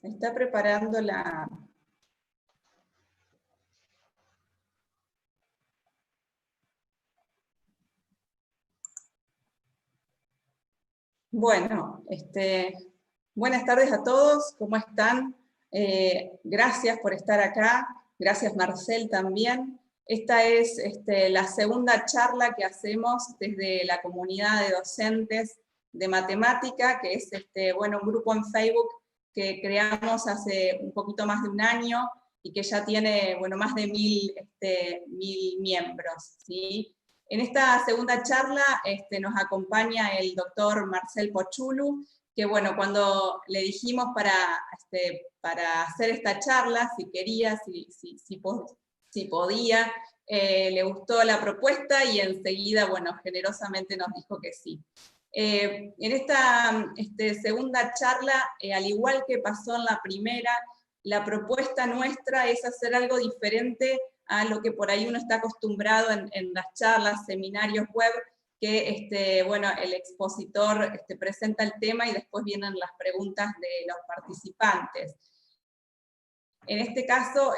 Está preparando la... Bueno, buenas tardes a todos, ¿cómo están? Gracias por estar acá, gracias Marcel también. Esta es la segunda charla que hacemos desde la comunidad de docentes de matemática, que es un grupo en Facebook que creamos hace un poquito más de un año y que ya tiene más de 1000 miembros, ¿sí? En esta segunda charla nos acompaña el doctor Marcel Pochulu, que cuando le dijimos para hacer esta charla, si quería, si podía, le gustó la propuesta y enseguida, generosamente nos dijo que sí. En esta segunda charla, al igual que pasó en la primera, la propuesta nuestra es hacer algo diferente a lo que por ahí uno está acostumbrado en las charlas, seminarios web, que el expositor presenta el tema y después vienen las preguntas de los participantes. En este caso,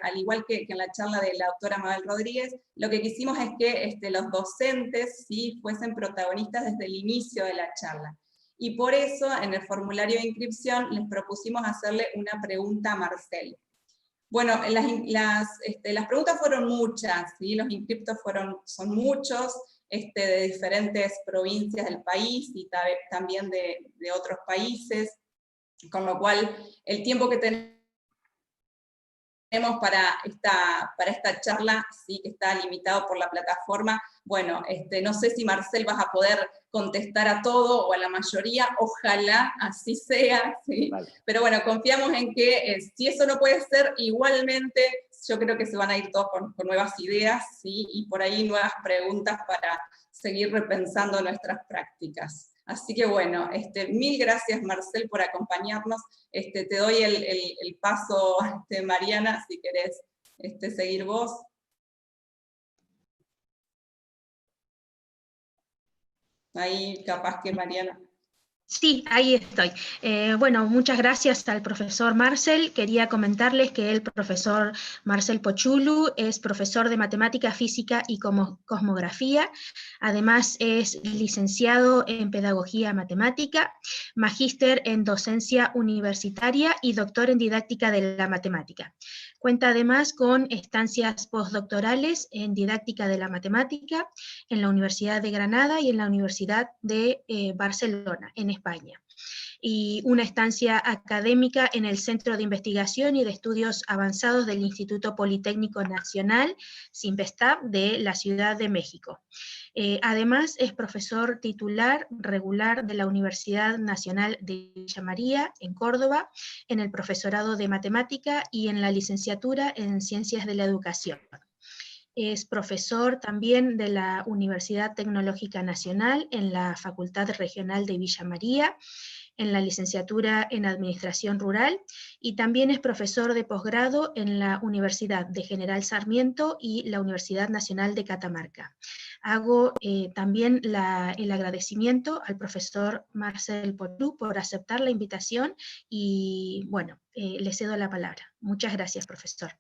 al igual que en la charla de la doctora Mabel Rodríguez, lo que quisimos es que los docentes ¿sí? fuesen protagonistas desde el inicio de la charla. Y por eso, en el formulario de inscripción, les propusimos hacerle una pregunta a Marcel. Bueno, las preguntas fueron muchas, ¿sí? Los inscriptos son muchos, de diferentes provincias del país y también de otros países, con lo cual el tiempo que tenemos para esta charla, sí que está limitado por la plataforma. Bueno, no sé si Marcel vas a poder contestar a todo o a la mayoría, ojalá así sea, ¿sí? Vale. Pero bueno, confiamos en que si eso no puede ser, igualmente yo creo que se van a ir todos con nuevas ideas, ¿sí? Y por ahí nuevas preguntas para seguir repensando nuestras prácticas. Así que bueno, mil gracias Marcel por acompañarnos. Te doy el paso, Mariana, si querés seguir vos. Ahí capaz que Mariana. Sí, ahí estoy. Bueno, muchas gracias al profesor Marcel. Quería comentarles que el profesor Marcel Pochulu es profesor de matemática, física y cosmografía. Además es licenciado en pedagogía matemática, magíster en docencia universitaria y doctor en didáctica de la matemática. Cuenta además con estancias postdoctorales en didáctica de la matemática en la Universidad de Granada y en la Universidad de Barcelona, en España, y una estancia académica en el Centro de Investigación y de Estudios Avanzados del Instituto Politécnico Nacional, CIMPESTAB, de la Ciudad de México. Además, es profesor titular regular de la Universidad Nacional de Villa María, en Córdoba, en el profesorado de matemática y en la licenciatura en Ciencias de la Educación. Es profesor también de la Universidad Tecnológica Nacional en la Facultad Regional de Villa María, en la licenciatura en Administración Rural, y también es profesor de posgrado en la Universidad de General Sarmiento y la Universidad Nacional de Catamarca. Hago también el agradecimiento al profesor Marcel Pochulu por aceptar la invitación y bueno, le cedo la palabra. Muchas gracias, profesor.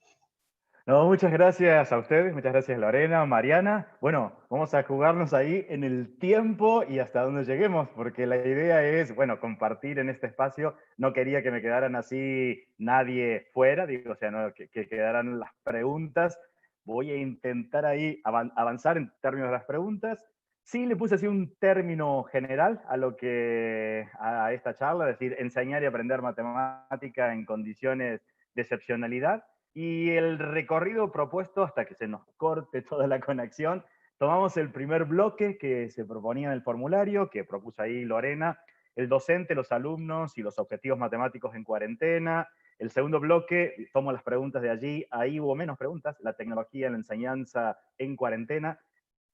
No, muchas gracias a ustedes, muchas gracias Lorena, Mariana. Bueno, vamos a jugarnos ahí en el tiempo y hasta donde lleguemos, porque la idea es, bueno, compartir en este espacio. No quería que me quedaran así nadie fuera, digo, o sea, no, que quedaran las preguntas. Voy a intentar ahí avanzar en términos de las preguntas. Sí, le puse así un término general a esta charla, es decir, enseñar y aprender matemática en condiciones de excepcionalidad. Y el recorrido propuesto, hasta que se nos corte toda la conexión, tomamos el primer bloque que se proponía en el formulario, que propuso ahí Lorena, el docente, los alumnos y los objetivos matemáticos en cuarentena. El segundo bloque, tomo las preguntas de allí, ahí hubo menos preguntas, la tecnología en la enseñanza en cuarentena.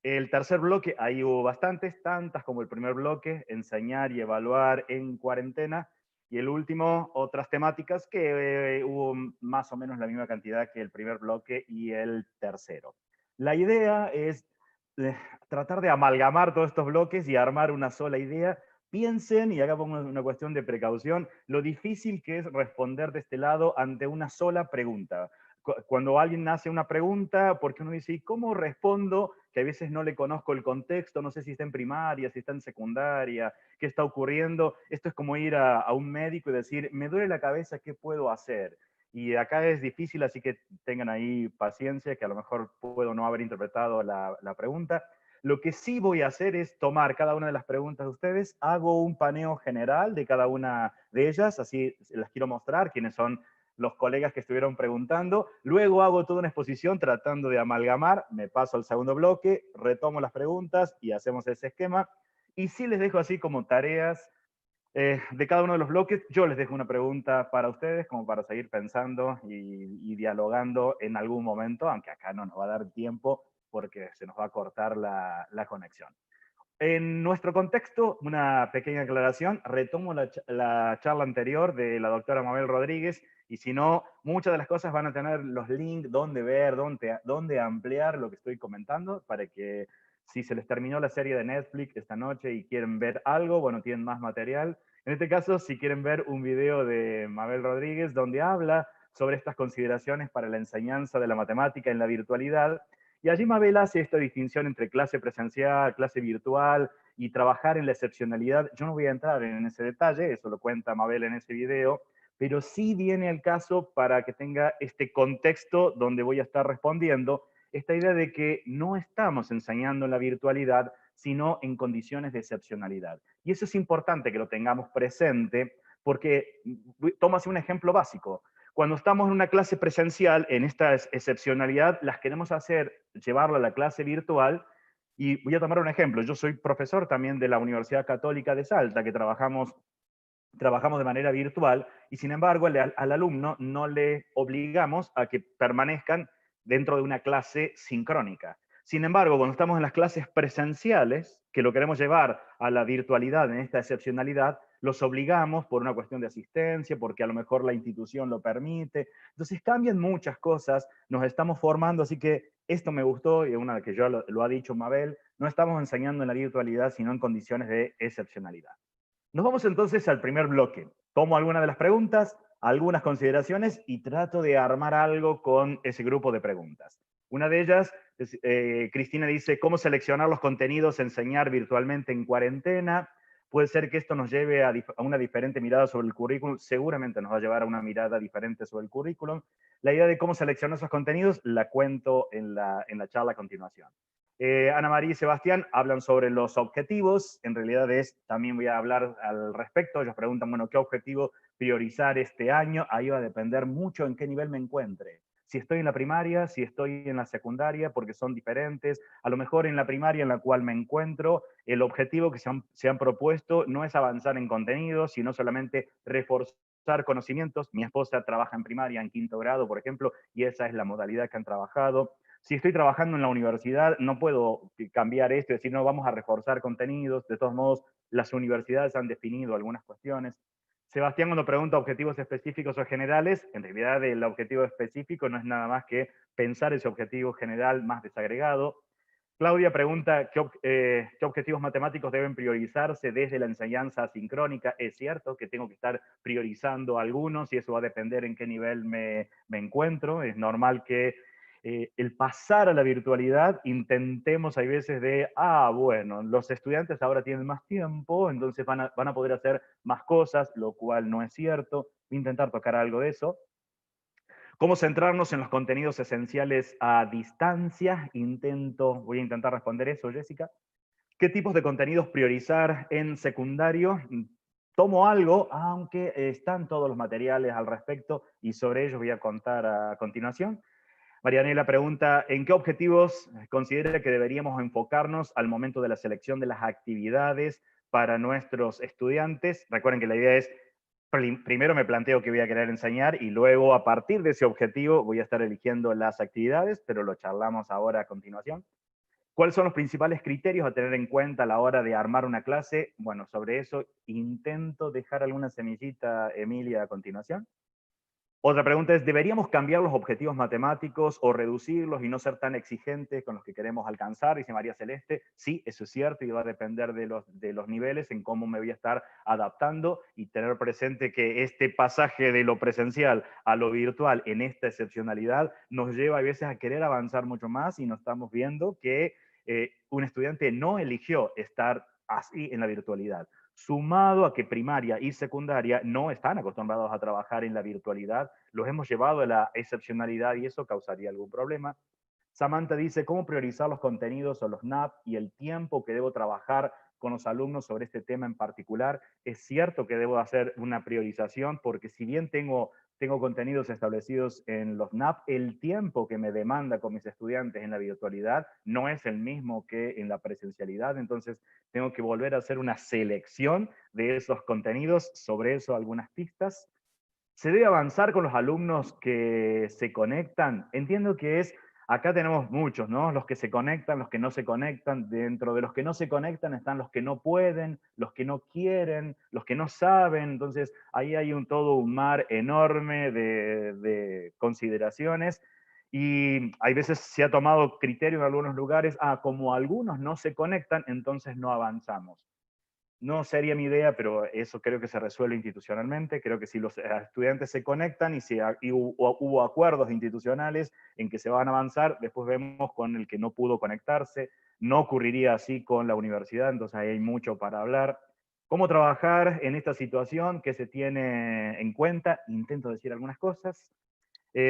El tercer bloque, ahí hubo bastantes, tantas como el primer bloque, enseñar y evaluar en cuarentena. Y el último, otras temáticas que hubo más o menos la misma cantidad que el primer bloque y el tercero. La idea es tratar de amalgamar todos estos bloques y armar una sola idea, piensen, y acá pongo una cuestión de precaución, lo difícil que es responder de este lado ante una sola pregunta. Cuando alguien hace una pregunta, porque uno dice, ¿y cómo respondo? Que a veces no le conozco el contexto, no sé si está en primaria, si está en secundaria, qué está ocurriendo. Esto es como ir a un médico y decir, me duele la cabeza, ¿qué puedo hacer? Y acá es difícil, así que tengan ahí paciencia, que a lo mejor puedo no haber interpretado la pregunta. Lo que sí voy a hacer es tomar cada una de las preguntas de ustedes, hago un paneo general de cada una de ellas, así las quiero mostrar, quiénes son los colegas que estuvieron preguntando. Luego hago toda una exposición tratando de amalgamar, me paso al segundo bloque, retomo las preguntas y hacemos ese esquema. Y sí les dejo así como tareas de cada uno de los bloques. Yo les dejo una pregunta para ustedes, como para seguir pensando y dialogando en algún momento, aunque acá no nos va a dar tiempo porque se nos va a cortar la conexión. En nuestro contexto, una pequeña aclaración, retomo la charla anterior de la doctora Mabel Rodríguez, y si no, muchas de las cosas van a tener los links, dónde ver, dónde ampliar lo que estoy comentando, para que si se les terminó la serie de Netflix esta noche y quieren ver algo, bueno, tienen más material. En este caso, si quieren ver un video de Mabel Rodríguez donde habla sobre estas consideraciones para la enseñanza de la matemática en la virtualidad, y allí Mabel hace esta distinción entre clase presencial, clase virtual y trabajar en la excepcionalidad. Yo no voy a entrar en ese detalle, eso lo cuenta Mabel en ese video, pero sí viene al caso para que tenga este contexto donde voy a estar respondiendo, esta idea de que no estamos enseñando en la virtualidad, sino en condiciones de excepcionalidad. Y eso es importante que lo tengamos presente, porque tómase un ejemplo básico. Cuando estamos en una clase presencial, en esta excepcionalidad, las queremos hacer, llevarla a la clase virtual. Y voy a tomar un ejemplo. Yo soy profesor también de la Universidad Católica de Salta, que trabajamos de manera virtual, y sin embargo al alumno no le obligamos a que permanezcan dentro de una clase sincrónica. Sin embargo, cuando estamos en las clases presenciales, que lo queremos llevar a la virtualidad en esta excepcionalidad, los obligamos por una cuestión de asistencia, porque a lo mejor la institución lo permite. Entonces cambian muchas cosas, nos estamos formando, así que esto me gustó, y una que yo lo ha dicho Mabel, no estamos enseñando en la virtualidad, sino en condiciones de excepcionalidad. Nos vamos entonces al primer bloque. Tomo algunas de las preguntas, algunas consideraciones y trato de armar algo con ese grupo de preguntas. Una de ellas, Cristina dice, ¿cómo seleccionar los contenidos, enseñar virtualmente en cuarentena? Puede ser que esto nos lleve a una diferente mirada sobre el currículum. Seguramente nos va a llevar a una mirada diferente sobre el currículum. La idea de cómo seleccionar esos contenidos la cuento en la charla a continuación. Ana María y Sebastián hablan sobre los objetivos. En realidad también voy a hablar al respecto. Ellos preguntan, bueno, ¿qué objetivo priorizar este año? Ahí va a depender mucho en qué nivel me encuentre. Si estoy en la primaria, si estoy en la secundaria, porque son diferentes. A lo mejor en la primaria en la cual me encuentro, el objetivo que se han propuesto no es avanzar en contenidos, sino solamente reforzar conocimientos. Mi esposa trabaja en primaria, en 5º grado, por ejemplo, y esa es la modalidad que han trabajado. Si estoy trabajando en la universidad, no puedo cambiar esto y decir, no, vamos a reforzar contenidos. De todos modos, las universidades han definido algunas cuestiones. Sebastián, cuando pregunta objetivos específicos o generales, en realidad el objetivo específico no es nada más que pensar ese objetivo general más desagregado. Claudia pregunta, ¿qué objetivos matemáticos deben priorizarse desde la enseñanza asincrónica? Es cierto que tengo que estar priorizando algunos y eso va a depender en qué nivel me encuentro. Es normal que el pasar a la virtualidad, intentemos hay veces de, bueno, los estudiantes ahora tienen más tiempo, entonces van a poder hacer más cosas, lo cual no es cierto. Voy a intentar tocar algo de eso. ¿Cómo centrarnos en los contenidos esenciales a distancia? Voy a intentar responder eso, Jessica. ¿Qué tipos de contenidos priorizar en secundario? Tomo algo, aunque están todos los materiales al respecto, y sobre ellos voy a contar a continuación. Marianela pregunta, ¿en qué objetivos considera que deberíamos enfocarnos al momento de la selección de las actividades para nuestros estudiantes? Recuerden que la idea es, primero me planteo qué voy a querer enseñar y luego a partir de ese objetivo voy a estar eligiendo las actividades, pero lo charlamos ahora a continuación. ¿Cuáles son los principales criterios a tener en cuenta a la hora de armar una clase? Bueno, sobre eso intento dejar alguna semillita, Emilia, a continuación. Otra pregunta es, ¿deberíamos cambiar los objetivos matemáticos o reducirlos y no ser tan exigentes con los que queremos alcanzar? Dice María Celeste. Sí, eso es cierto y va a depender de los niveles en cómo me voy a estar adaptando y tener presente que este pasaje de lo presencial a lo virtual en esta excepcionalidad nos lleva a veces a querer avanzar mucho más y nos estamos viendo que un estudiante no eligió estar así en la virtualidad. Sumado a que primaria y secundaria no están acostumbrados a trabajar en la virtualidad, los hemos llevado a la excepcionalidad y eso causaría algún problema. Samantha dice, ¿cómo priorizar los contenidos o los NAP y el tiempo que debo trabajar con los alumnos sobre este tema en particular? Es cierto que debo hacer una priorización porque si bien tengo contenidos establecidos en los NAP, el tiempo que me demanda con mis estudiantes en la virtualidad no es el mismo que en la presencialidad, entonces tengo que volver a hacer una selección de esos contenidos, sobre eso algunas pistas. ¿Se debe avanzar con los alumnos que se conectan? Entiendo que acá tenemos muchos, ¿no? Los que se conectan, los que no se conectan. Dentro de los que no se conectan están los que no pueden, los que no quieren, los que no saben. Entonces, ahí hay todo un mar enorme de consideraciones. Y hay veces se ha tomado criterio en algunos lugares, como algunos no se conectan, entonces no avanzamos. No sería mi idea, pero eso creo que se resuelve institucionalmente. Creo que si los estudiantes se conectan y hubo acuerdos institucionales en que se van a avanzar, después vemos con el que no pudo conectarse. No ocurriría así con la universidad, entonces ahí hay mucho para hablar. ¿Cómo trabajar en esta situación que se tiene en cuenta? Intento decir algunas cosas.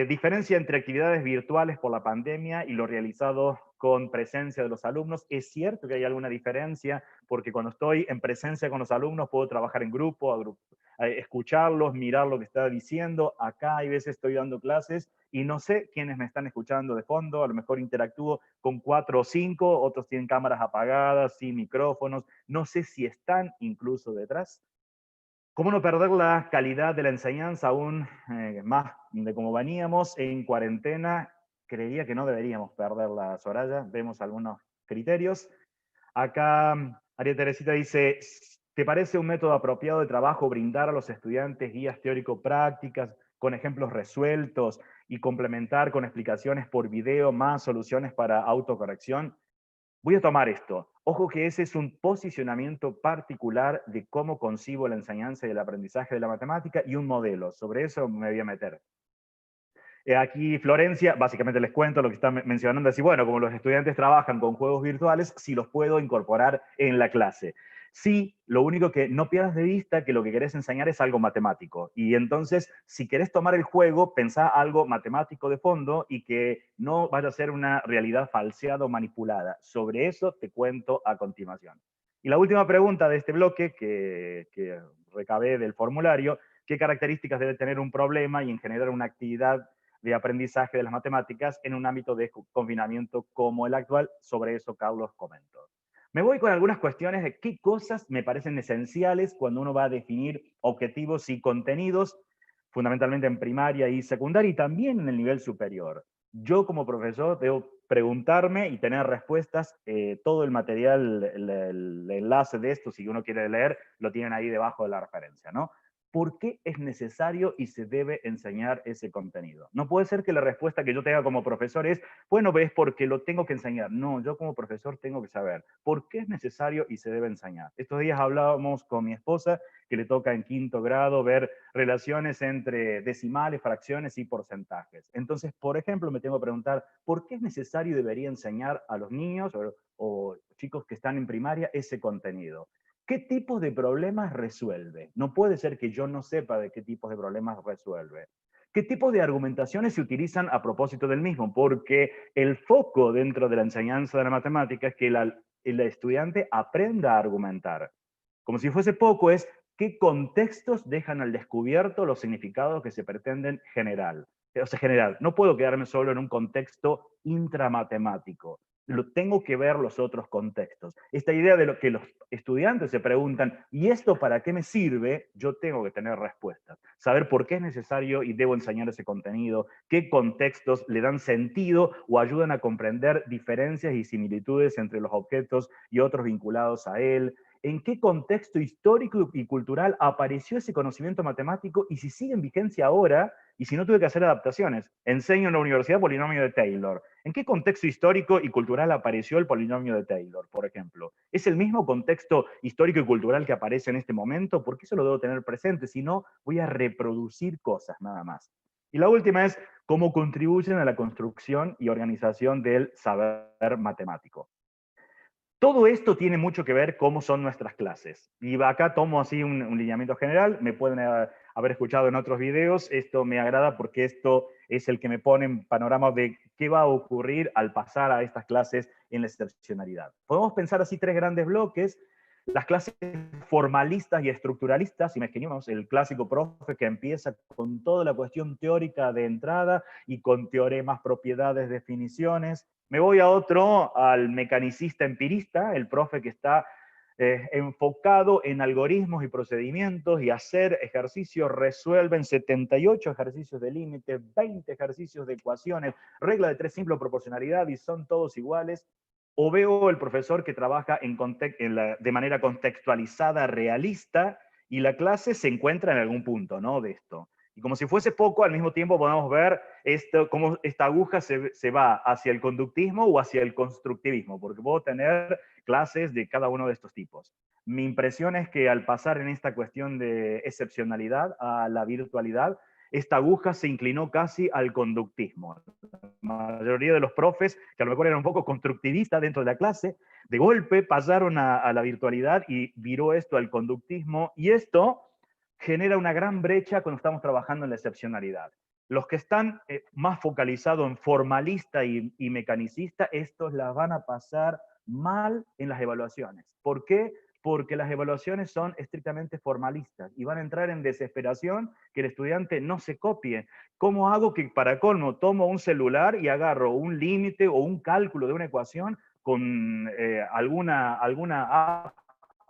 Diferencia entre actividades virtuales por la pandemia y lo realizado con presencia de los alumnos. Es cierto que hay alguna diferencia, porque cuando estoy en presencia con los alumnos puedo trabajar en grupo, escucharlos, mirar lo que está diciendo. Acá hay veces estoy dando clases y no sé quiénes me están escuchando de fondo, a lo mejor interactúo con 4 o 5, otros tienen cámaras apagadas, sin micrófonos, no sé si están incluso detrás. ¿Cómo no perder la calidad de la enseñanza aún más de cómo veníamos en cuarentena? Creería que no deberíamos perderla, Soraya. Vemos algunos criterios. Acá María Teresita dice, ¿te parece un método apropiado de trabajo brindar a los estudiantes guías teórico-prácticas con ejemplos resueltos y complementar con explicaciones por video más soluciones para autocorrección? Voy a tomar esto. Ojo que ese es un posicionamiento particular de cómo concibo la enseñanza y el aprendizaje de la matemática y un modelo. Sobre eso me voy a meter. Aquí Florencia, básicamente les cuento lo que están mencionando, así, bueno, como los estudiantes trabajan con juegos virtuales, si los puedo incorporar en la clase. Sí, lo único que no pierdas de vista que lo que querés enseñar es algo matemático. Y entonces, si querés tomar el juego, pensá algo matemático de fondo y que no vaya a ser una realidad falseada o manipulada. Sobre eso te cuento a continuación. Y la última pregunta de este bloque que recabé del formulario, ¿qué características debe tener un problema y en generar una actividad de aprendizaje de las matemáticas en un ámbito de confinamiento como el actual? Sobre eso Carlos comentó. Me voy con algunas cuestiones de qué cosas me parecen esenciales cuando uno va a definir objetivos y contenidos, fundamentalmente en primaria y secundaria y también en el nivel superior. Yo como profesor debo preguntarme y tener respuestas. Todo el material, el enlace de esto, si uno quiere leer, lo tienen ahí debajo de la referencia, ¿no? ¿Por qué es necesario y se debe enseñar ese contenido? No puede ser que la respuesta que yo tenga como profesor es, bueno, es porque lo tengo que enseñar. No, yo como profesor tengo que saber por qué es necesario y se debe enseñar. Estos días hablábamos con mi esposa, que le toca en 5º grado ver relaciones entre decimales, fracciones y porcentajes. Entonces, por ejemplo, me tengo que preguntar, ¿por qué es necesario y debería enseñar a los niños o chicos que están en primaria ese contenido? ¿Qué tipos de problemas resuelve? No puede ser que yo no sepa de qué tipos de problemas resuelve. ¿Qué tipos de argumentaciones se utilizan a propósito del mismo? Porque el foco dentro de la enseñanza de la matemática es que el estudiante aprenda a argumentar. Como si fuese poco, es qué contextos dejan al descubierto los significados que se pretenden generar. O sea, general. No puedo quedarme solo en un contexto intramatemático. Tengo que ver los otros contextos. Esta idea de lo que los estudiantes se preguntan, ¿y esto para qué me sirve? Yo tengo que tener respuestas. Saber por qué es necesario y debo enseñar ese contenido, qué contextos le dan sentido o ayudan a comprender diferencias y similitudes entre los objetos y otros vinculados a él, en qué contexto histórico y cultural apareció ese conocimiento matemático y si sigue en vigencia ahora Y si no, tuve que hacer adaptaciones. Enseño en la universidad polinomio de Taylor. ¿En qué contexto histórico y cultural apareció el polinomio de Taylor, por ejemplo? ¿Es el mismo contexto histórico y cultural que aparece en este momento? Porque eso lo debo tener presente, si no, voy a reproducir cosas nada más. Y la última es cómo contribuyen a la construcción y organización del saber matemático. Todo esto tiene mucho que ver cómo son nuestras clases. Y acá tomo así un lineamiento general, me pueden haber escuchado en otros videos, esto me agrada porque esto es el que me pone en panorama de qué va a ocurrir al pasar a estas clases en la excepcionalidad. Podemos pensar así tres grandes bloques: las clases formalistas y estructuralistas. Imaginemos el clásico profe que empieza con toda la cuestión teórica de entrada y con teoremas, propiedades, definiciones. Me voy a otro, al mecanicista empirista, el profe que está enfocado en algoritmos y procedimientos y hacer ejercicios, resuelven 78 ejercicios de límite, 20 ejercicios de ecuaciones, regla de 3 simple, proporcionalidad, y son todos iguales. O veo el profesor que trabaja de manera contextualizada, realista, y la clase se encuentra en algún punto, ¿no?, de esto. Y como si fuese poco, al mismo tiempo podemos ver cómo esta aguja se va hacia el conductismo o hacia el constructivismo, porque puedo tener clases de cada uno de estos tipos. Mi impresión es que al pasar en esta cuestión de excepcionalidad a la virtualidad, esta aguja se inclinó casi al conductismo. La mayoría de los profes, que a lo mejor eran un poco constructivistas dentro de la clase, de golpe pasaron a la virtualidad y viró esto al conductismo, y esto genera una gran brecha cuando estamos trabajando en la excepcionalidad. Los que están más focalizados en formalista y mecanicista, estos las van a pasar mal en las evaluaciones. ¿Por qué? Porque las evaluaciones son estrictamente formalistas y van a entrar en desesperación que el estudiante no se copie. ¿Cómo hago que, para colmo, tomo un celular y agarro un límite o un cálculo de una ecuación con alguna app,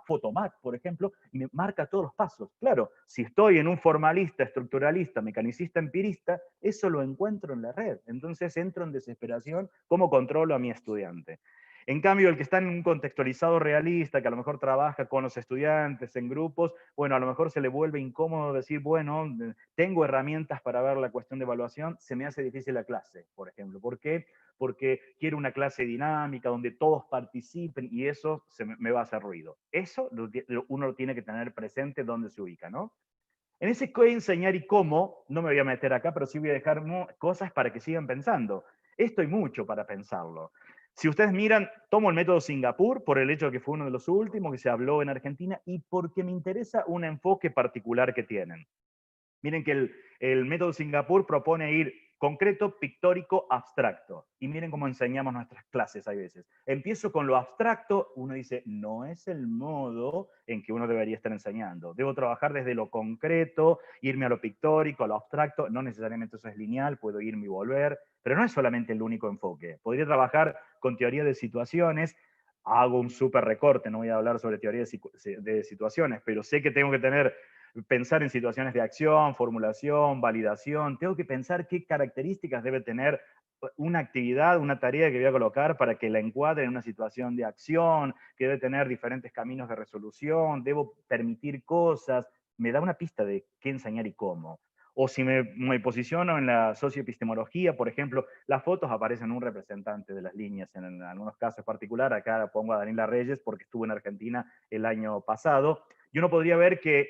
Photomat, por ejemplo, y me marca todos los pasos? Claro, si estoy en un formalista, estructuralista, mecanicista, empirista, eso lo encuentro en la red. Entonces entro en desesperación, ¿cómo controlo a mi estudiante? En cambio, el que está en un contextualizado realista, que a lo mejor trabaja con los estudiantes en grupos, bueno, a lo mejor se le vuelve incómodo decir, bueno, tengo herramientas para ver la cuestión de evaluación, se me hace difícil la clase, por ejemplo. ¿Por qué? Porque quiero una clase dinámica donde todos participen y eso me va a hacer ruido. Eso uno lo tiene que tener presente donde se ubica, ¿no? En ese qué enseñar y cómo, no me voy a meter acá, pero sí voy a dejar cosas para que sigan pensando. Esto hay mucho para pensarlo. Si ustedes miran, tomo el método Singapur por el hecho de que fue uno de los últimos que se habló en Argentina y porque me interesa un enfoque particular que tienen. Miren que el método Singapur propone ir concreto, pictórico, abstracto. Y miren cómo enseñamos nuestras clases a veces. Empiezo con lo abstracto, uno dice, no es el modo en que uno debería estar enseñando. Debo trabajar desde lo concreto, irme a lo pictórico, a lo abstracto. No necesariamente eso es lineal, puedo irme y volver, pero no es solamente el único enfoque. Podría trabajar con teoría de situaciones. Hago un súper recorte, no voy a hablar sobre teoría de situaciones, pero sé que tengo que pensar en situaciones de acción, formulación, validación. Tengo que pensar qué características debe tener una actividad, una tarea que voy a colocar para que la encuadre en una situación de acción, que debe tener diferentes caminos de resolución, debo permitir cosas. Me da una pista de qué enseñar y cómo. O si me posiciono en la socioepistemología, por ejemplo, las fotos aparecen un representante de las líneas en algunos casos particulares. Acá pongo a Daniela Reyes porque estuvo en Argentina el año pasado. Y uno podría ver que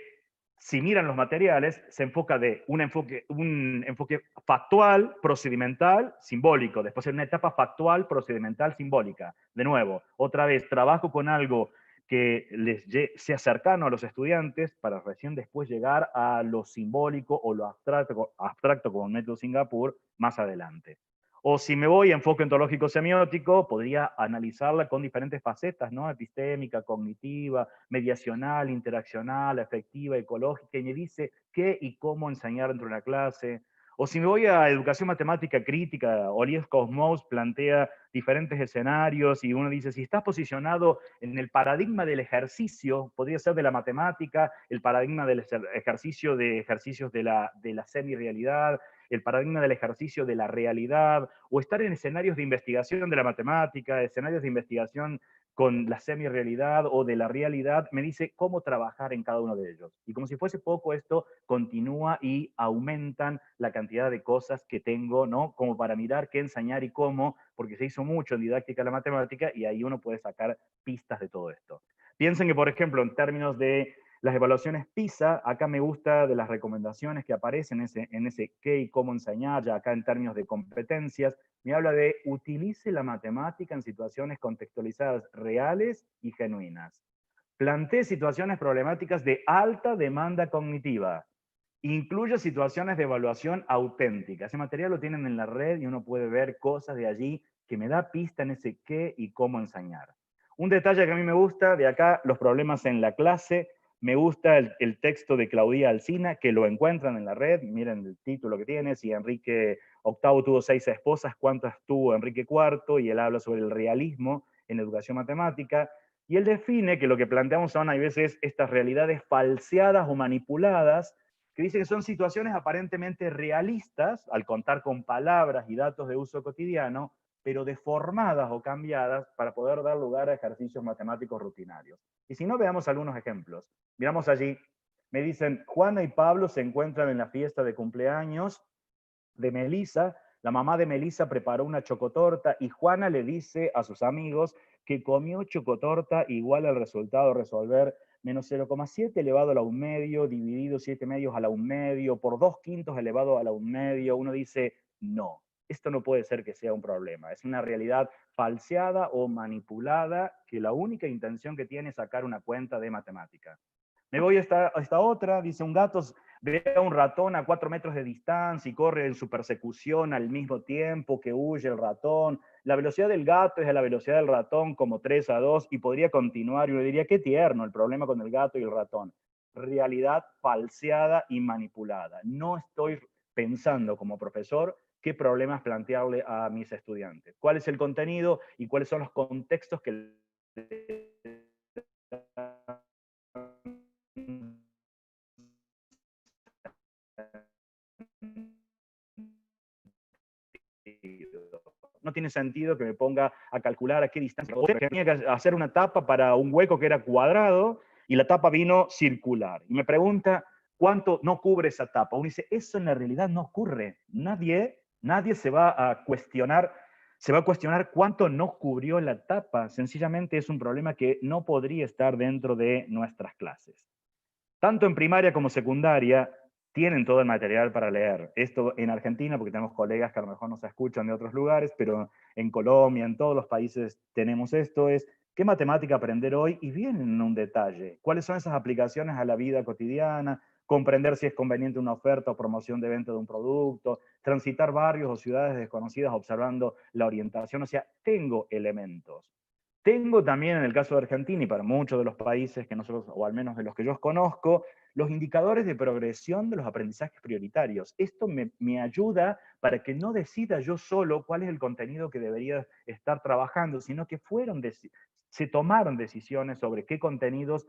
si miran los materiales, se enfoca de un enfoque factual, procedimental, simbólico. Después en una etapa factual, procedimental, simbólica. De nuevo, otra vez, trabajo con algo que sea cercano a los estudiantes para recién después llegar a lo simbólico o lo abstracto como el método Singapur más adelante. O si me voy a enfoque ontológico semiótico, podría analizarla con diferentes facetas, ¿no? Epistémica, cognitiva, mediacional, interaccional, afectiva, ecológica, y me dice qué y cómo enseñar dentro de una clase. O si me voy a educación matemática crítica, Olivier Cosmos plantea diferentes escenarios y uno dice, si estás posicionado en el paradigma del ejercicio, podría ser de la matemática, el paradigma del ejercicio de ejercicios de la semi-realidad, el paradigma del ejercicio de la realidad, o estar en escenarios de investigación de la matemática, escenarios de investigación con la semi-realidad o de la realidad, me dice cómo trabajar en cada uno de ellos. Y como si fuese poco, esto continúa y aumentan la cantidad de cosas que tengo, ¿no? Como para mirar qué enseñar y cómo, porque se hizo mucho en didáctica de la matemática y ahí uno puede sacar pistas de todo esto. Piensen que, por ejemplo, en términos de las evaluaciones PISA, acá me gusta de las recomendaciones que aparecen en ese qué y cómo enseñar, ya acá en términos de competencias, me habla de utilice la matemática en situaciones contextualizadas reales y genuinas. Plantee situaciones problemáticas de alta demanda cognitiva. Incluye situaciones de evaluación auténtica. Ese material lo tienen en la red y uno puede ver cosas de allí que me da pista en ese qué y cómo enseñar. Un detalle que a mí me gusta, de acá, los problemas en la clase. Me gusta el texto de Claudia Alsina, que lo encuentran en la red. Miren el título que tiene. Si Enrique VIII tuvo 6 esposas, ¿cuántas tuvo Enrique IV? Y él habla sobre el realismo en educación matemática. Y él define que lo que planteamos son, hay veces, estas realidades falseadas o manipuladas, que dice que son situaciones aparentemente realistas, al contar con palabras y datos de uso cotidiano, pero deformadas o cambiadas para poder dar lugar a ejercicios matemáticos rutinarios. Y si no, veamos algunos ejemplos. Miramos allí, me dicen, Juana y Pablo se encuentran en la fiesta de cumpleaños de Melissa. La mamá de Melissa preparó una chocotorta y Juana le dice a sus amigos que comió chocotorta igual al resultado de resolver menos 0,7 elevado a la 1 medio, dividido 7 medios a la 1 medio, por 2 quintos elevado a la 1 medio. Uno dice, no, esto no puede ser que sea un problema. Es una realidad falseada o manipulada que la única intención que tiene es sacar una cuenta de matemática. Me voy a esta otra, dice un gato ve a un ratón a 4 metros de distancia y corre en su persecución al mismo tiempo que huye el ratón. La velocidad del gato es a la velocidad del ratón como 3:2 y podría continuar y uno diría, qué tierno el problema con el gato y el ratón. Realidad falseada y manipulada. No estoy pensando como profesor qué problemas plantearle a mis estudiantes. ¿Cuál es el contenido y cuáles son los contextos que no tiene sentido que me ponga a calcular a qué distancia. Tenía que hacer una tapa para un hueco que era cuadrado y la tapa vino circular. Y me pregunta, ¿cuánto no cubre esa tapa? Uno dice, eso en la realidad no ocurre. Nadie se va a cuestionar cuánto no cubrió la tapa. Sencillamente es un problema que no podría estar dentro de nuestras clases. Tanto en primaria como secundaria, tienen todo el material para leer. Esto en Argentina, porque tenemos colegas que a lo mejor nos escuchan de otros lugares, pero en Colombia, en todos los países tenemos esto, es ¿qué matemática aprender hoy? Y viene en un detalle. ¿Cuáles son esas aplicaciones a la vida cotidiana? Comprender si es conveniente una oferta o promoción de venta de un producto, transitar barrios o ciudades desconocidas observando la orientación. O sea, tengo elementos. Tengo también, en el caso de Argentina y para muchos de los países que nosotros, o al menos de los que yo conozco, los indicadores de progresión de los aprendizajes prioritarios. Esto me ayuda para que no decida yo solo cuál es el contenido que debería estar trabajando, sino que se tomaron decisiones sobre qué contenidos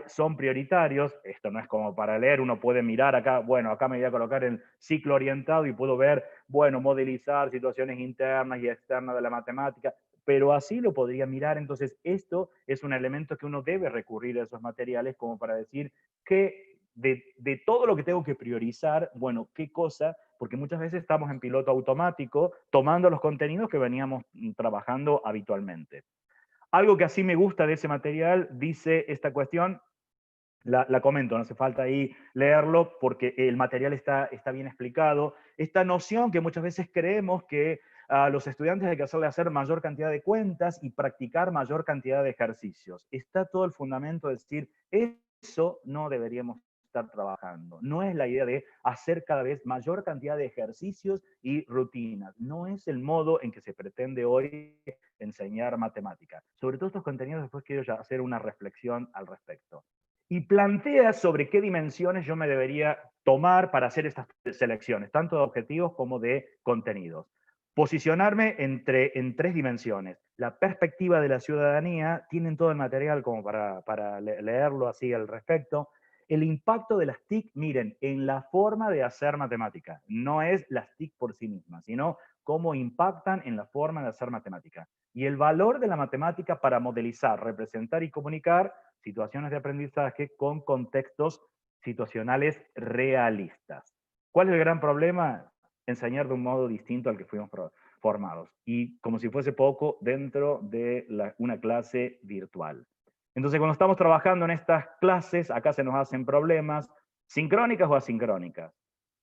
son prioritarios. Esto no es como para leer, uno puede mirar acá, bueno, acá me voy a colocar en ciclo orientado y puedo ver, bueno, modelizar situaciones internas y externas de la matemática, pero así lo podría mirar. Entonces, esto es un elemento que uno debe recurrir a esos materiales como para decir que de todo lo que tengo que priorizar, bueno, qué cosa, porque muchas veces estamos en piloto automático tomando los contenidos que veníamos trabajando habitualmente. Algo que así me gusta de ese material, dice esta cuestión, la comento, no hace falta ahí leerlo porque el material está bien explicado. Esta noción que muchas veces creemos que a los estudiantes hay que hacer mayor cantidad de cuentas y practicar mayor cantidad de ejercicios. Está todo el fundamento de decir, eso no deberíamos estar trabajando. No es la idea de hacer cada vez mayor cantidad de ejercicios y rutinas. No es el modo en que se pretende hoy enseñar matemática. Sobre todos estos contenidos después quiero ya hacer una reflexión al respecto. Y plantea sobre qué dimensiones yo me debería tomar para hacer estas selecciones, tanto de objetivos como de contenidos. Posicionarme en 3 dimensiones. La perspectiva de la ciudadanía, tienen todo el material como para leerlo así al respecto. el impacto de las TIC, miren, en la forma de hacer matemática. No es las TIC por sí mismas, sino cómo impactan en la forma de hacer matemática. Y el valor de la matemática para modelizar, representar y comunicar situaciones de aprendizaje con contextos situacionales realistas. ¿Cuál es el gran problema? Enseñar de un modo distinto al que fuimos formados. Y como si fuese poco, dentro de una clase virtual. Entonces, cuando estamos trabajando en estas clases, acá se nos hacen problemas, sincrónicas o asincrónicas.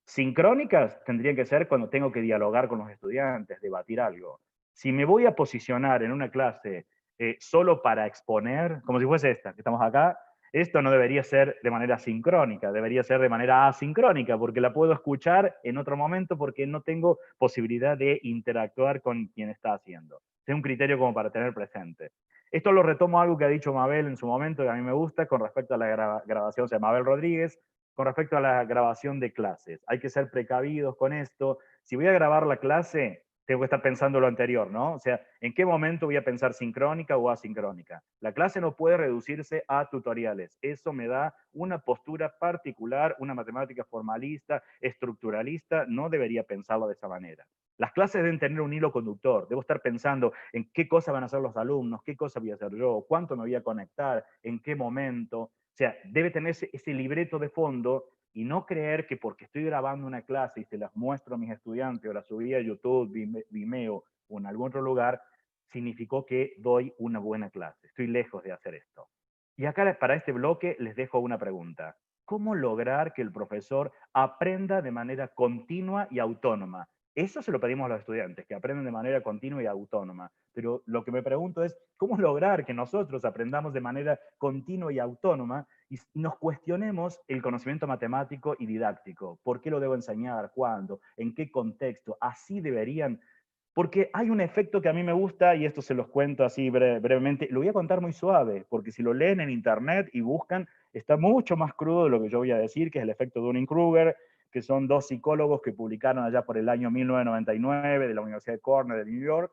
Sincrónicas tendrían que ser cuando tengo que dialogar con los estudiantes, debatir algo. Si me voy a posicionar en una clase solo para exponer, como si fuese esta, que estamos acá, esto no debería ser de manera sincrónica, debería ser de manera asincrónica, porque la puedo escuchar en otro momento porque no tengo posibilidad de interactuar con quien está haciendo. Es un criterio como para tener presente. Esto lo retomo algo que ha dicho Mabel en su momento, que a mí me gusta, con respecto a la grabación, o sea, Mabel Rodríguez, con respecto a la grabación de clases. Hay que ser precavidos con esto. Si voy a grabar la clase, tengo que estar pensando lo anterior, ¿no? O sea, ¿en qué momento voy a pensar sincrónica o asincrónica? La clase no puede reducirse a tutoriales. Eso me da una postura particular, una matemática formalista, estructuralista, no debería pensarlo de esa manera. Las clases deben tener un hilo conductor. Debo estar pensando en qué cosas van a hacer los alumnos, qué cosas voy a hacer yo, cuánto me voy a conectar, en qué momento. O sea, debe tener ese libreto de fondo y no creer que porque estoy grabando una clase y se las muestro a mis estudiantes o la subí a YouTube, Vimeo o en algún otro lugar, significó que doy una buena clase. Estoy lejos de hacer esto. Y acá para este bloque les dejo una pregunta. ¿Cómo lograr que el profesor aprenda de manera continua y autónoma? Eso se lo pedimos a los estudiantes, que aprendan de manera continua y autónoma. Pero lo que me pregunto es, ¿cómo lograr que nosotros aprendamos de manera continua y autónoma y nos cuestionemos el conocimiento matemático y didáctico? ¿Por qué lo debo enseñar? ¿Cuándo? ¿En qué contexto? Así deberían. Porque hay un efecto que a mí me gusta, y esto se los cuento así brevemente, lo voy a contar muy suave, porque si lo leen en internet y buscan, está mucho más crudo de lo que yo voy a decir, que es el efecto Dunning-Kruger, que son dos psicólogos que publicaron allá por el año 1999 de la Universidad de Cornell de New York.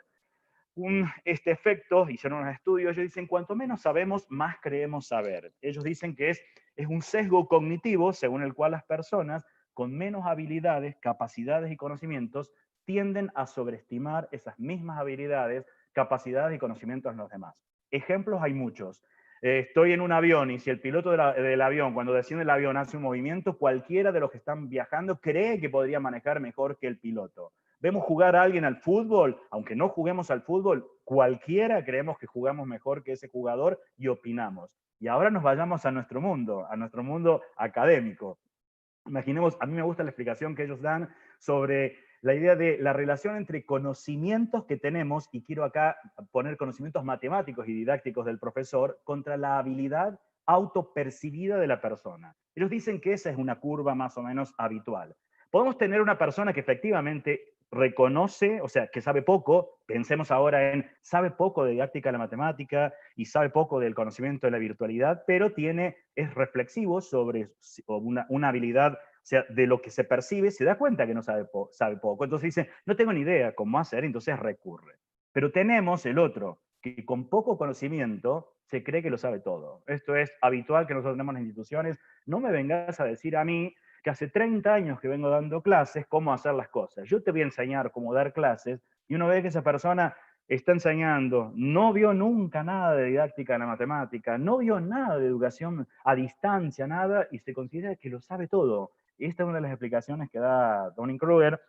Este efecto, hicieron unos estudios, ellos dicen, cuanto menos sabemos, más creemos saber. Ellos dicen que es un sesgo cognitivo según el cual las personas con menos habilidades, capacidades y conocimientos tienden a sobreestimar esas mismas habilidades, capacidades y conocimientos en los demás. Ejemplos hay muchos. Estoy en un avión y si el piloto del avión, cuando desciende el avión, hace un movimiento, cualquiera de los que están viajando cree que podría manejar mejor que el piloto. Vemos jugar a alguien al fútbol, aunque no juguemos al fútbol, cualquiera creemos que jugamos mejor que ese jugador y opinamos. Y ahora nos vayamos a nuestro mundo académico. Imaginemos, a mí me gusta la explicación que ellos dan sobre la idea de la relación entre conocimientos que tenemos, y quiero acá poner conocimientos matemáticos y didácticos del profesor, contra la habilidad autopercibida de la persona. Ellos dicen que esa es una curva más o menos habitual. Podemos tener una persona que efectivamente reconoce, o sea, que sabe poco, pensemos ahora en, sabe poco de didáctica de la matemática y sabe poco del conocimiento de la virtualidad, pero es reflexivo sobre una habilidad, o sea, de lo que se percibe, se da cuenta que no sabe poco, entonces dice, no tengo ni idea cómo hacer, entonces recurre. Pero tenemos el otro, que con poco conocimiento se cree que lo sabe todo. Esto es habitual que nosotros tenemos en las instituciones. No me vengas a decir a mí que hace 30 años que vengo dando clases, cómo hacer las cosas. Yo te voy a enseñar cómo dar clases, y una vez que esa persona está enseñando, no vio nunca nada de didáctica de la matemática, no vio nada de educación a distancia, nada, y se considera que lo sabe todo. Esta es una de las explicaciones que da Dunning-Kruger.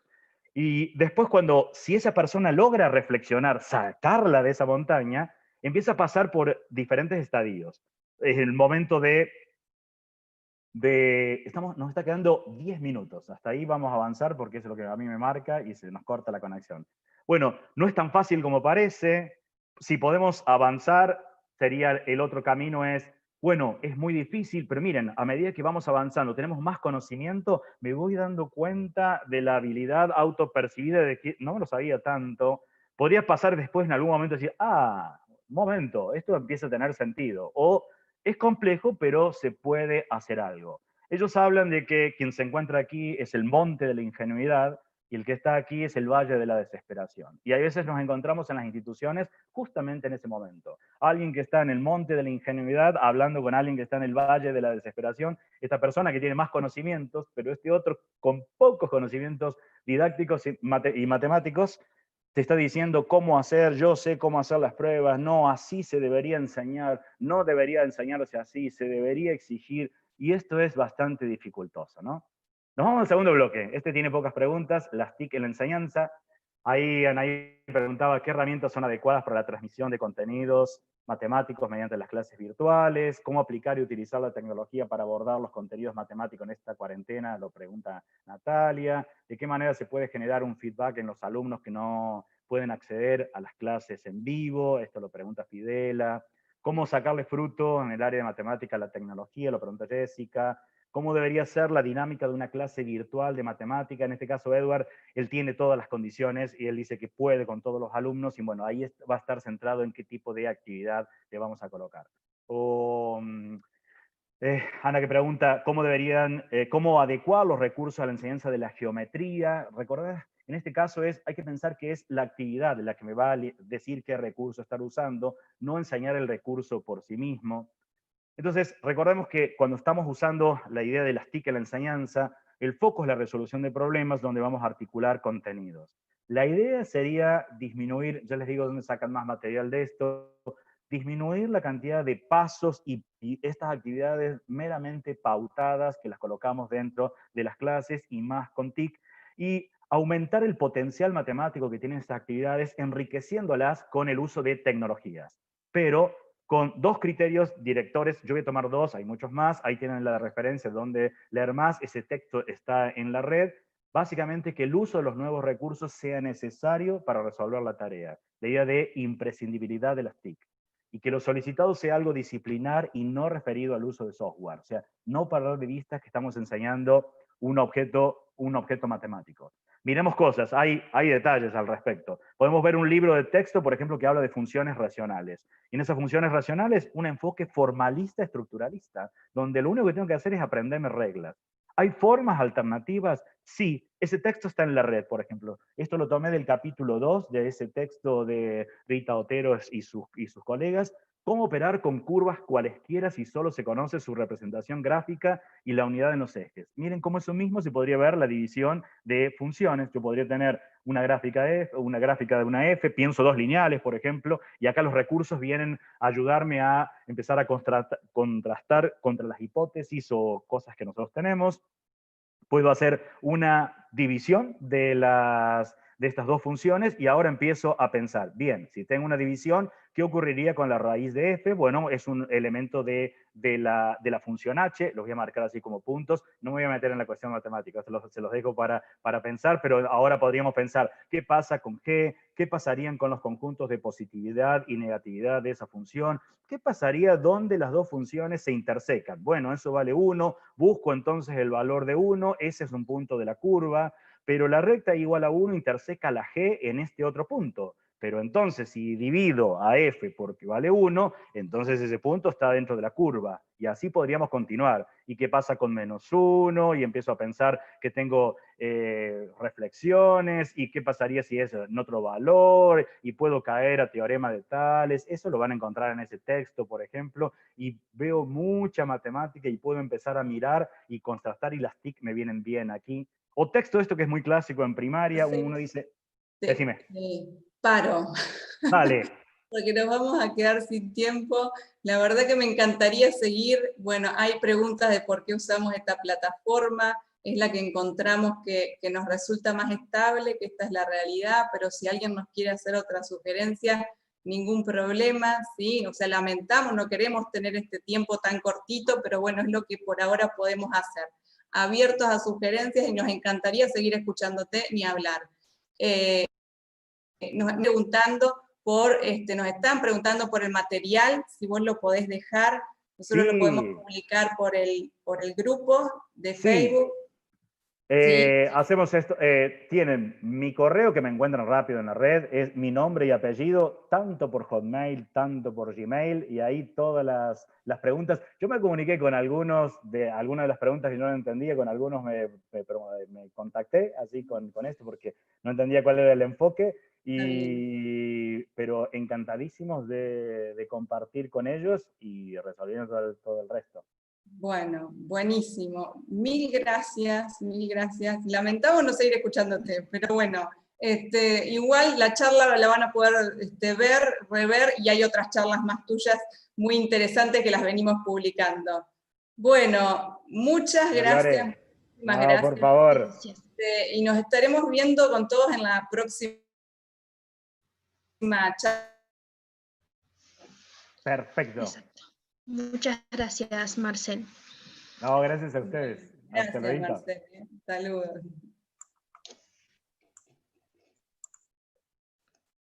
Y después si esa persona logra reflexionar, sacarla de esa montaña, empieza a pasar por diferentes estadios. Es el momento nos está quedando 10 minutos. Hasta ahí vamos a avanzar porque es lo que a mí me marca y se nos corta la conexión. Bueno, no es tan fácil como parece. Si podemos avanzar, sería el otro camino bueno, es muy difícil, pero miren, a medida que vamos avanzando, tenemos más conocimiento, me voy dando cuenta de la habilidad autopercibida de que no me lo sabía tanto. Podría pasar después en algún momento y decir, momento, esto empieza a tener sentido. O es complejo, pero se puede hacer algo. Ellos hablan de que quien se encuentra aquí es el monte de la ingenuidad, y el que está aquí es el valle de la desesperación. Y a veces nos encontramos en las instituciones justamente en ese momento. Alguien que está en el monte de la ingenuidad hablando con alguien que está en el valle de la desesperación, esta persona que tiene más conocimientos, pero este otro con pocos conocimientos didácticos y matemáticos, te está diciendo cómo hacer, yo sé cómo hacer las pruebas, no, así se debería enseñar, no debería enseñarse así, se debería exigir, y esto es bastante dificultoso, ¿no? Nos vamos al segundo bloque. Este tiene pocas preguntas, las TIC en la enseñanza. Ahí Anaí preguntaba qué herramientas son adecuadas para la transmisión de contenidos matemáticos mediante las clases virtuales, cómo aplicar y utilizar la tecnología para abordar los contenidos matemáticos en esta cuarentena, lo pregunta Natalia, de qué manera se puede generar un feedback en los alumnos que no pueden acceder a las clases en vivo, esto lo pregunta Fidela, cómo sacarle fruto en el área de matemática a la tecnología, lo pregunta Jessica, cómo debería ser la dinámica de una clase virtual de matemática. En este caso, Edward, él tiene todas las condiciones y él dice que puede con todos los alumnos y bueno, ahí va a estar centrado en qué tipo de actividad le vamos a colocar. O Ana que pregunta cómo adecuar los recursos a la enseñanza de la geometría. Recordad, en este caso hay que pensar que es la actividad la que me va a decir qué recurso estar usando, no enseñar el recurso por sí mismo. Entonces, recordemos que cuando estamos usando la idea de las TIC en la enseñanza, el foco es la resolución de problemas donde vamos a articular contenidos. La idea sería disminuir, ya les digo dónde sacan más material de esto, disminuir la cantidad de pasos y estas actividades meramente pautadas que las colocamos dentro de las clases y más con TIC, y aumentar el potencial matemático que tienen estas actividades enriqueciéndolas con el uso de tecnologías. Pero con dos criterios directores, yo voy a tomar dos, hay muchos más, ahí tienen la referencia donde leer más, ese texto está en la red, básicamente que el uso de los nuevos recursos sea necesario para resolver la tarea, la idea de imprescindibilidad de las TIC, y que lo solicitado sea algo disciplinar y no referido al uso de software, o sea, no perder de vista que estamos enseñando un objeto matemático. Miremos cosas, hay detalles al respecto. Podemos ver un libro de texto, por ejemplo, que habla de funciones racionales. Y en esas funciones racionales, un enfoque formalista, estructuralista, donde lo único que tengo que hacer es aprenderme reglas. ¿Hay formas alternativas? Sí, ese texto está en la red, por ejemplo. Esto lo tomé del capítulo 2 de ese texto de Rita Otero y sus colegas. Cómo operar con curvas cualesquiera si solo se conoce su representación gráfica y la unidad en los ejes. Miren cómo eso mismo se podría ver la división de funciones. Yo podría tener una gráfica de una f, pienso dos lineales, por ejemplo, y acá los recursos vienen a ayudarme a empezar a contrastar contra las hipótesis o cosas que nosotros tenemos. Puedo hacer una división de estas dos funciones y ahora empiezo a pensar, bien, si tengo una división, ¿qué ocurriría con la raíz de f? Bueno, es un elemento de la función h, los voy a marcar así como puntos, no me voy a meter en la cuestión matemática, se los dejo para pensar, pero ahora podríamos pensar, ¿qué pasa con g? ¿Qué pasarían con los conjuntos de positividad y negatividad de esa función? ¿Qué pasaría donde las dos funciones se intersecan? Bueno, eso vale 1, busco entonces el valor de 1, ese es un punto de la curva, pero la recta igual a 1 interseca la g en este otro punto. Pero entonces, si divido a f porque vale 1, entonces ese punto está dentro de la curva. Y así podríamos continuar. ¿Y qué pasa con menos 1? Y empiezo a pensar que tengo reflexiones. ¿Y qué pasaría si es en otro valor? Y puedo caer a teorema de tales. Eso lo van a encontrar en ese texto, por ejemplo. Y veo mucha matemática y puedo empezar a mirar y contrastar. Y las TIC me vienen bien aquí. O texto esto que es muy clásico en primaria. Sí. Uno dice, Sí, decime. paro. Dale. Porque nos vamos a quedar sin tiempo. La verdad que me encantaría seguir. Bueno, hay preguntas de por qué usamos esta plataforma. Es la que encontramos que nos resulta más estable, que esta es la realidad, pero si alguien nos quiere hacer otra sugerencia, ningún problema, ¿sí? O sea, lamentamos, no queremos tener este tiempo tan cortito, pero bueno, es lo que por ahora podemos hacer. Abiertos a sugerencias y nos encantaría seguir escuchándote ni hablar. Nos están preguntando por el material, si vos lo podés dejar, nosotros Sí. lo podemos publicar por el grupo de Sí. Facebook. Hacemos esto, tienen mi correo que me encuentran rápido en la red, es mi nombre y apellido, tanto por Hotmail, tanto por Gmail, y ahí todas las preguntas. Yo me comuniqué con algunas de las preguntas que yo no entendía, con algunos me contacté así con esto, porque no entendía cuál era el enfoque, pero encantadísimos de compartir con ellos y resolviendo todo el resto. Bueno, buenísimo. Mil gracias, mil gracias. Lamentamos no seguir escuchándote, pero bueno, igual la charla la van a poder ver, rever, y hay otras charlas más tuyas muy interesantes que las venimos publicando. Bueno, muchas gracias. No, Gracias. por favor. Gracias. Y nos estaremos viendo con todos en la próxima charla. Perfecto. Exacto. Muchas gracias, Marcel. No, gracias a ustedes. Gracias, Hasta luego. Marcelo. Saludos.